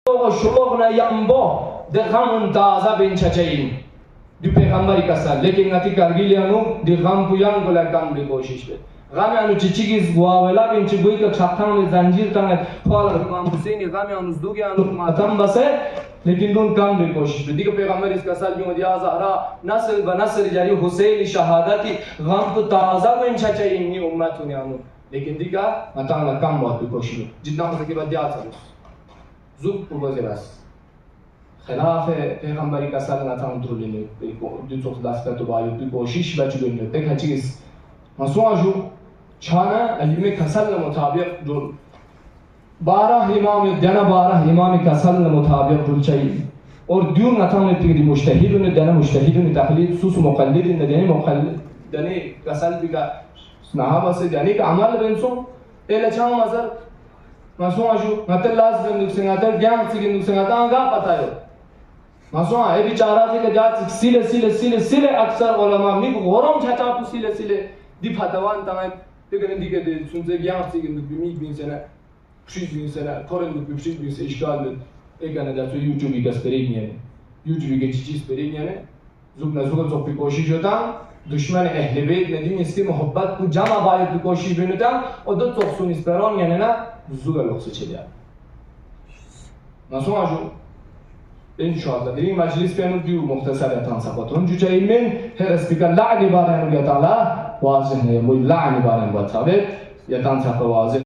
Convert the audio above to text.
شروق یامبو دغم تازه بین چچین دو پیغمبری کسر لیکن نتی کرگیلیانو دغم پویان گلا کام بی کوشش بید غمی آنو چیچیگیز واولا بین چی بوی که چختان زنجیر تنگ خال امام حسینی غمی آنو زدوگی آنو ماتم بسه لیکن دون کام بی کوشش بید دیگه پیغمبری کسر بیمد یا زهرا نسل به نسل جاری حسین شهادتی غم تو تازه بین چچین نی امتونی آنو لیکن دیگه ماتم کام باید بی کوشش بید جدنا خود که بدیات سروس زود بوزه بس خلاف پیغمبری کا صلی اللہ علیہ وسلم دو تو دست تو باید تو کوشش بچ بینید دیگه چیز مسواجو چانه علم کسل مطابق جل 12 امام دنا 12 امام کسل مطابق جل چی اور دیون نتام تیگی مجتهدون دنا مجتهدون تقلید سوس مقلدین دنا مقلد دنا کسل بیگا نها بس یعنی که عمل بنسون اله چان مزر مسواجو نتل لازم دکسناتر جام سیگن دکسناتا آنگا پتايو مسوا ہے بیچارہ سے کہ جات سیلے اکثر علماء می غورم چاچا تو سیلے دی فتوان تمام دیگه دیگه سونزه گیار سیگن می بینسنا چیز بینسنا کارن دو چیز بینس اشکال اگه در تو یوتیوبی گستریگنه یوتیوبی که چیز بریگنه زوب نزوگ تو کوشش جدا دشمن اهل بیت ندیم است محبت کو جمع باید تو کوشش بینودم و دو تخصون اسپران یعنی نه زوگ لخص چه مسوا جو انشاءالله در این مجلس بیانو دیو مختصر اتان سباتون جو جایی من هر اسپیکر لعنی بارن و یا تعالی واضح نه لعنی بارن با ثابت یتان سبا واضح